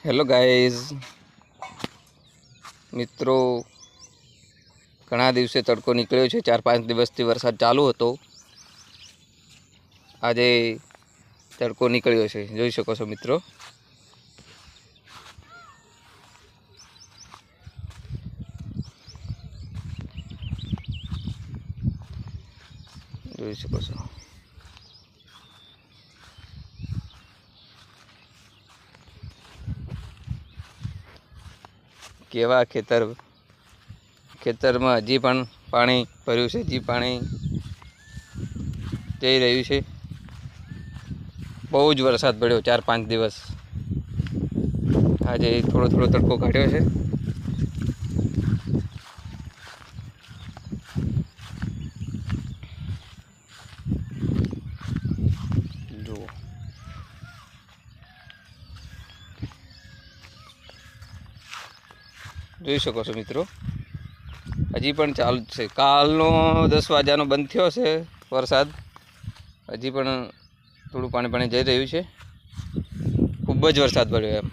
Hello guys, મિત્રો, ઘણા દિવસે તડકો નીકળ્યો છે। 4-5 દિવસથી વરસાદ ચાલુ હતો। આજે તડકો નીકળ્યો છે, જોઈ શકો છો મિત્રો। જોઈ શકો છો કેવા ખેતરમાં હજી પણ પાણી ભર્યું છે, હજી પાણી જઈ રહ્યું છે। બહુ જ વરસાદ પડ્યો 4-5 દિવસ। આજે થોડો થોડો તડકો કાઢ્યો છે। જુઓ, જોઈ શકો છો મિત્રો, હજી પણ ચાલુ છે। કાલનો 10 વાગ્યાનો બંધ થયો છે વરસાદ, હજી પણ થોડું પાણી જઈ રહ્યું છે। ખૂબ જ વરસાદ પડ્યો એમ।